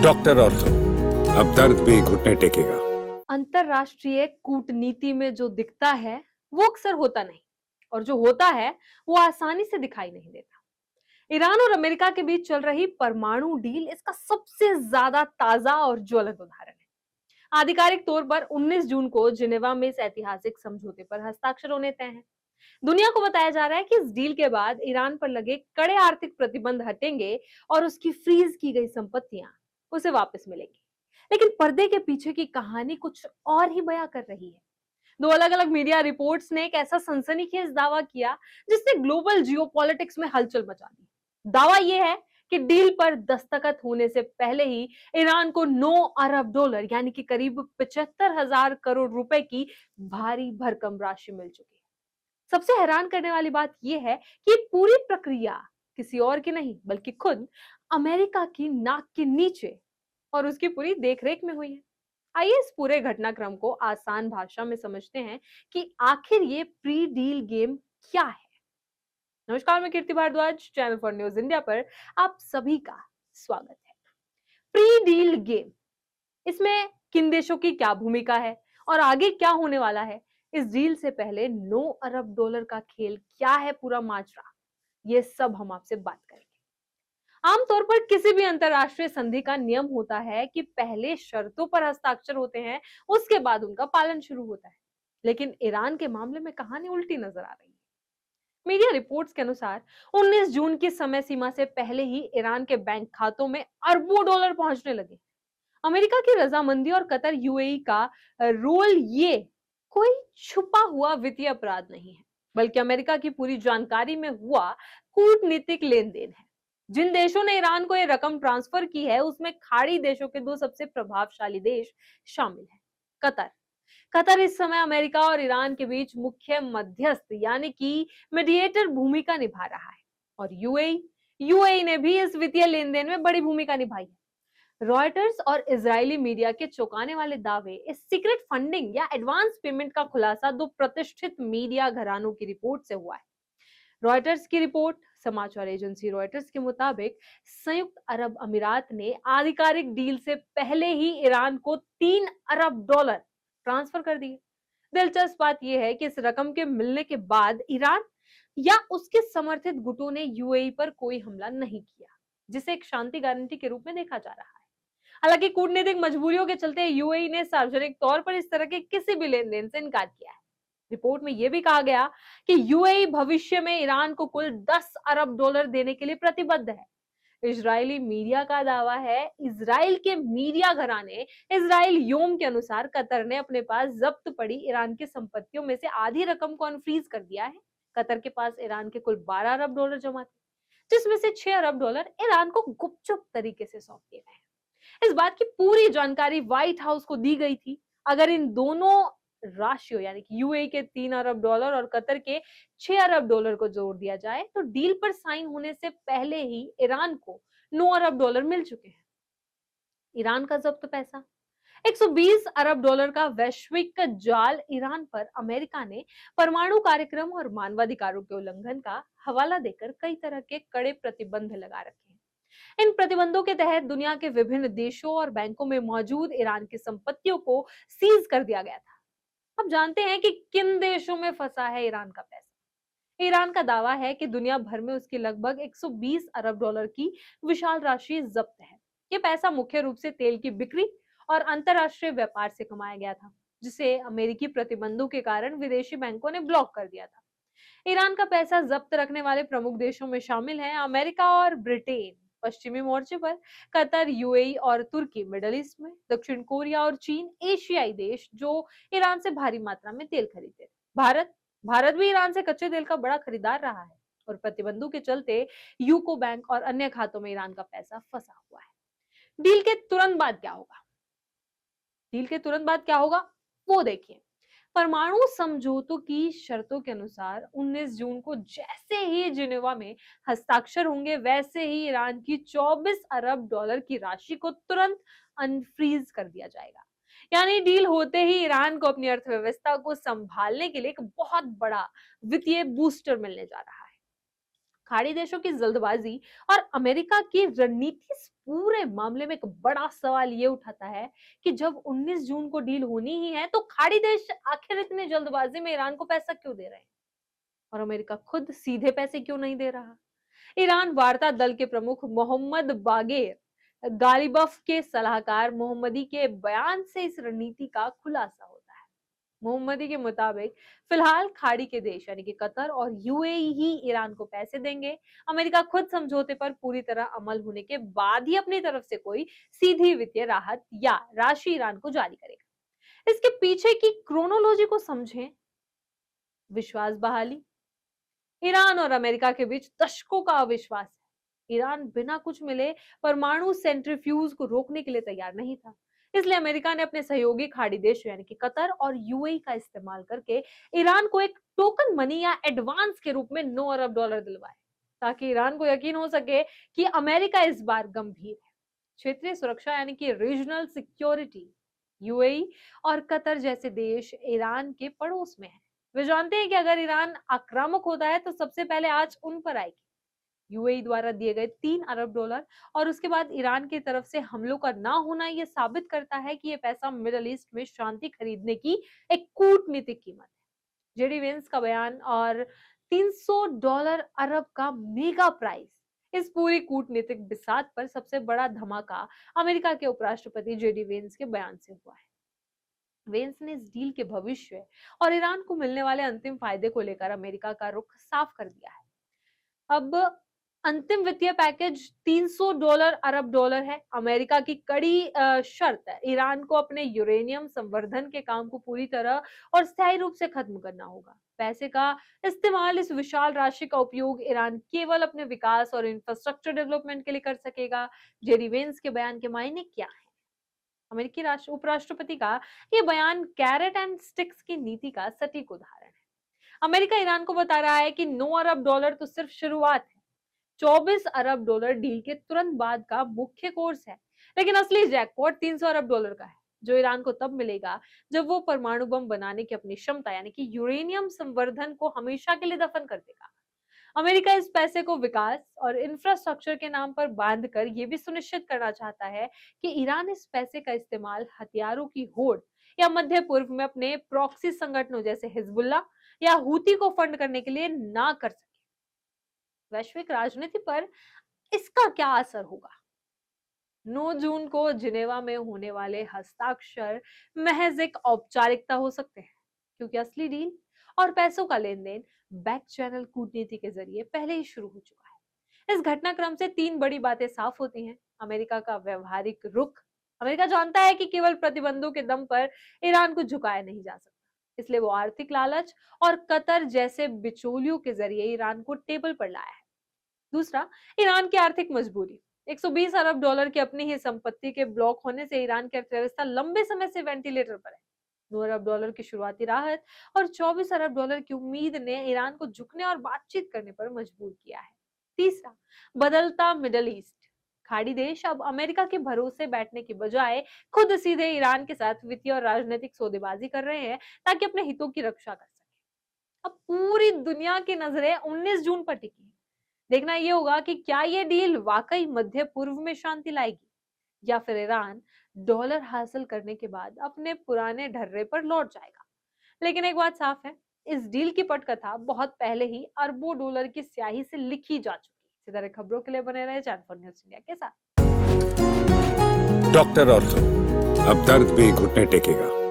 Doctor ortho, अब दर्द भी घुटने टेकेगा। अंतरराष्ट्रीय कूटनीति में जो दिखता है वो अक्सर होता नहीं, और जो होता है वो आसानी से दिखाई नहीं देता। ईरान और अमेरिका के बीच चल रही परमाणु डील इसका सबसे ज्यादा ताजा और ज्वलंत उदाहरण है। आधिकारिक तौर पर 19 जून को जिनेवा में इस ऐतिहासिक समझौते पर हस्ताक्षर होने तय हैं। दुनिया को बताया जा रहा है कि इस डील के बाद ईरान पर लगे कड़े आर्थिक प्रतिबंध हटेंगे और उसकी फ्रीज की गई संपत्तियां उसे वापस मिलेंगी। लेकिन पर्दे के पीछे की कहानी कुछ और ही बयां कर रही है। दो अलग अलग मीडिया रिपोर्ट्स ने एक ऐसा सनसनीखेज दावा किया जिसने ग्लोबल जियोपॉलिटिक्स में हलचल मचा दी। दावा यह है कि डील पर दस्तखत होने से पहले ही ईरान को 9 अरब डॉलर यानी कि करीब 75,000 करोड़ रुपए की भारी भरकम राशि मिल चुकी है। सबसे हैरान करने वाली बात यह है कि पूरी प्रक्रिया किसी और की नहीं बल्कि खुद अमेरिका की नाक के नीचे और उसकी पूरी देखरेख में हुई है। आइए इस पूरे घटनाक्रम को आसान भाषा में समझते हैं कि आखिर ये प्री डील गेम क्या है। नमस्कार, मैं Kirti Bhardwaj, channel for news India पर आप सभी का स्वागत है। प्री डील गेम, इसमें किन देशों की क्या भूमिका है और आगे क्या होने वाला है। इस डील से पहले 9 अरब डॉलर का खेल क्या है, पूरा माजरा, ये सब हम आपसे बात करेंगे। आमतौर पर किसी भी अंतरराष्ट्रीय संधि का नियम होता है कि पहले शर्तों पर हस्ताक्षर होते हैं, उसके बाद उनका पालन शुरू होता है। लेकिन ईरान के मामले में कहानी उल्टी नजर आ रही है। मीडिया रिपोर्ट्स के अनुसार 19 जून की समय सीमा से पहले ही ईरान के बैंक खातों में अरबों डॉलर पहुंचने लगे। अमेरिका की रजामंदी और कतर यूएई का रोल, ये कोई छुपा हुआ वित्तीय अपराध नहीं है, बल्कि अमेरिका की पूरी जानकारी में हुआ कूटनीतिक लेन देन है। जिन देशों ने ईरान को यह रकम ट्रांसफर की है उसमें खाड़ी देशों के दो सबसे प्रभावशाली देश शामिल हैं। कतर कतर इस समय अमेरिका और ईरान के बीच मुख्य मध्यस्थ यानी कि मीडिएटर भूमिका निभा रहा है, और यूएई ने भी इस वित्तीय लेन देन में बड़ी भूमिका निभाई है। रॉयटर्स और इजरायली मीडिया के चौंकाने वाले दावे, इस सीक्रेट फंडिंग या एडवांस पेमेंट का खुलासा दो प्रतिष्ठित मीडिया घरानों की रिपोर्ट से हुआ है। रॉयटर्स की रिपोर्ट, समाचार एजेंसी रॉयटर्स के मुताबिक संयुक्त अरब अमीरात ने आधिकारिक डील से पहले ही ईरान को 3 अरब डॉलर ट्रांसफर कर दिए। दिलचस्प बात यह है कि इस रकम के मिलने के बाद ईरान या उसके समर्थित गुटों ने यूएई पर कोई हमला नहीं किया, जिसे एक शांति गारंटी के रूप में देखा जा रहा है। हालांकि कूटनीतिक मजबूरियों के चलते यूएई ने सार्वजनिक तौर पर इस तरह के किसी भी लेन देन से इनकार किया है। रिपोर्ट में यह भी कहा गया कि यूएई भविष्य में ईरान को कुल 10 अरब डॉलर देने के लिए प्रतिबद्ध है। इजरायली मीडिया का दावा है, इजराइल के मीडिया घराने इजराइल योम के अनुसार कतर ने अपने पास जब्त पड़ी ईरान की संपत्तियों में से आधी रकम को अनफ्रीज कर दिया है। कतर के पास ईरान के कुल 12 अरब डॉलर जमा थे, जिसमें से 6 अरब डॉलर ईरान को गुपचुप तरीके से सौंप दिए गए हैं। इस बात की पूरी जानकारी व्हाइट हाउस को दी गई थी। अगर इन दोनों राशियों यानी कि यूएई के 3 अरब डॉलर और कतर के 6 अरब डॉलर को जोड़ दिया जाए तो डील पर साइन होने से पहले ही ईरान को 9 अरब डॉलर मिल चुके हैं। ईरान का जब्त पैसा, 120 अरब डॉलर का वैश्विक जाल ईरान पर अमेरिका ने परमाणु कार्यक्रम और मानवाधिकारों के उल्लंघन का हवाला देकर कई तरह के कड़े प्रतिबंध लगा रखे हैं। इन प्रतिबंधों के तहत दुनिया के विभिन्न देशों और बैंकों में मौजूद ईरान की संपत्तियों को सीज कर दिया गया था। अब जानते हैं कि किन देशों में फंसा है ईरान का पैसा। ईरान का दावा है कि दुनिया भर में उसकी लगभग 120 अरब डॉलर की विशाल राशि जब्त है। ये पैसा मुख्य रूप से तेल की बिक्री और अंतरराष्ट्रीय व्यापार से कमाया गया था, जिसे अमेरिकी प्रतिबंधों के कारण विदेशी बैंकों ने ब्लॉक कर दिया था। ईरान का पैसा जब्त रखने वाले प्रमुख देशों में शामिल हैं अमेरिका और ब्रिटेन पश्चिमी मोर्चे पर, कतर, यूएई और तुर्की मिडल ईस्ट में, दक्षिण कोरिया और चीन एशियाई देश जो ईरान से भारी मात्रा में तेल खरीदते थे। भारत भी ईरान से कच्चे तेल का बड़ा खरीदार रहा है, और प्रतिबंधों के चलते यूको बैंक और अन्य खातों में ईरान का पैसा फंसा हुआ है। डील के तुरंत बाद क्या होगा? डील के तुरंत बाद क्या होगा वो देखिए। परमाणु समझौतों की शर्तों के अनुसार 19 जून को जैसे ही जिनेवा में हस्ताक्षर होंगे, वैसे ही ईरान की 24 अरब डॉलर की राशि को तुरंत अनफ्रीज कर दिया जाएगा। यानी डील होते ही ईरान को अपनी अर्थव्यवस्था को संभालने के लिए एक बहुत बड़ा वित्तीय बूस्टर मिलने जा रहा है। खाड़ी देशों की जल्दबाजी और अमेरिका की रणनीति इस पूरे मामले में एक बड़ा सवाल ये उठाता है कि जब 19 जून को डील होनी ही है तो खाड़ी देश आखिर इतने जल्दबाजी में ईरान को पैसा क्यों दे रहे हैं और अमेरिका खुद सीधे पैसे क्यों नहीं दे रहा। ईरान वार्ता दल के प्रमुख मोहम्मद बागेर गालिबफ के सलाहकार मोहम्मदी के बयान से इस रणनीति का खुलासा होता है। मोहम्मदी के मुताबिक फिलहाल खाड़ी के देश यानी कि कतर और यूएई ही ईरान को पैसे देंगे। अमेरिका खुद समझौते पर पूरी तरह अमल होने के बाद ही अपनी तरफ से कोई सीधी वित्तीय राहत या राशि ईरान को जारी करेगा। इसके पीछे की क्रोनोलॉजी को समझें। विश्वास बहाली। ईरान और अमेरिका के बीच दशकों का अविश्वास है। ईरान बिना कुछ मिले परमाणु सेंट्रीफ्यूज को रोकने के लिए तैयार नहीं था। इसलिए अमेरिका ने अपने सहयोगी खाड़ी देश यानी कि कतर और यूएई का इस्तेमाल करके ईरान को एक टोकन मनी या एडवांस के रूप में 9 अरब डॉलर दिलवाए ताकि ईरान को यकीन हो सके कि अमेरिका इस बार गंभीर है। क्षेत्रीय सुरक्षा यानी कि रीजनल सिक्योरिटी। यूएई और कतर जैसे देश ईरान के पड़ोस में है। वे जानते हैं कि अगर ईरान आक्रामक होता है तो सबसे पहले आंच उन पर आएगी। यूएई द्वारा दिए गए 3 अरब डॉलर और उसके बाद ईरान की तरफ से हमलों का ना होना यह साबित करता है कि यह पैसा मिडल ईस्ट में शांति खरीदने की एक कूटनीतिक कीमत है। जेडी वेंस का बयान और 300 डॉलर अरब का मेगा प्राइस, इस पूरी कूटनीतिक बिसात पर सबसे बड़ा धमाका अमेरिका के उपराष्ट्रपति जेडी वेंस के बयान से हुआ है। वेंस ने इस डील के भविष्य और ईरान को मिलने वाले अंतिम फायदे को लेकर अमेरिका का रुख साफ कर दिया है। अब अंतिम वित्तीय पैकेज 300 डॉलर अरब डॉलर है। अमेरिका की कड़ी शर्त है ईरान को अपने यूरेनियम संवर्धन के काम को पूरी तरह और स्थायी रूप से खत्म करना होगा। पैसे का इस्तेमाल, इस विशाल राशि का उपयोग ईरान केवल अपने विकास और इंफ्रास्ट्रक्चर डेवलपमेंट के लिए कर सकेगा। जेडी वेंस के बयान के मायने क्या है? अमेरिकी उपराष्ट्रपति का ये बयान कैरेट एंड स्टिक्स की नीति का सटीक उदाहरण है। अमेरिका ईरान को बता रहा है कि 9 अरब डॉलर तो सिर्फ शुरुआत है। 24 अरब डॉलर डील के तुरंत बाद का मुख्य कोर्स है, लेकिन असली जैकपॉट 300 अरब डॉलर का है, जो ईरान को तब मिलेगा जब वो परमाणु बम बनाने की अपनी क्षमता यानी कि यूरेनियम संवर्धन को हमेशा के लिए दफन कर देगा। अमेरिका इस पैसे को विकास और इंफ्रास्ट्रक्चर के नाम पर बांधकर यह भी सुनिश्चित करना चाहता है कि ईरान इस पैसे का इस्तेमाल हथियारों की होड़ या मध्य पूर्व में अपने प्रॉक्सी संगठनों जैसे हिजबुल्ला या हूती को फंड करने के लिए ना कर सके। वैश्विक राजनीति पर इसका क्या असर होगा? 9 जून को जिनेवा में होने वाले हस्ताक्षर महज एक औपचारिकता हो सकते हैं, क्योंकि असली डील और पैसों का लेन देन बैक चैनल कूटनीति के जरिए पहले ही शुरू हो चुका है। इस घटनाक्रम से 3 बड़ी बातें साफ होती हैं। अमेरिका का व्यवहारिक रुख। अमेरिका जानता है कि केवल प्रतिबंधों के दम पर ईरान को झुकाया नहीं जा सकता, इसलिए वो आर्थिक लालच और कतर जैसे बिचौलियों के जरिए ईरान को टेबल पर लाया है। दूसरा, ईरान की आर्थिक मजबूरी। 120 अरब डॉलर की अपनी ही संपत्ति के ब्लॉक होने से ईरान की अर्थव्यवस्था लंबे समय से वेंटिलेटर पर है। 9 अरब डॉलर की शुरुआती राहत और 24 अरब डॉलर की उम्मीद ने ईरान को झुकने और बातचीत करने पर मजबूर किया है। तीसरा, बदलता मिडल ईस्ट। खाड़ी देश अब अमेरिका के भरोसे बैठने की बजाय खुद सीधे ईरान के साथ वित्तीय और राजनीतिक सौदेबाजी कर रहे हैं ताकि अपने हितों की रक्षा कर सके। अब पूरी दुनिया की नजरें 19 जून पर टिकी है। देखना यह होगा कि क्या यह डील वाकई मध्य पूर्व में शांति लाएगी या फिर ईरान डॉलर हासिल करने के बाद अपने पुराने ढर्रे पर लौट जाएगा। लेकिन एक बात साफ है, इस डील की पटकथा बहुत पहले ही अरबों डॉलर की स्याही से लिखी जा चुकी है। इसी तरह खबरों के लिए बने रहे चैनल फॉर न्यूज़ इंडिया के साथ। डॉक्टर ऑर्थो, अब दर्द भी घुटने टेकेगा।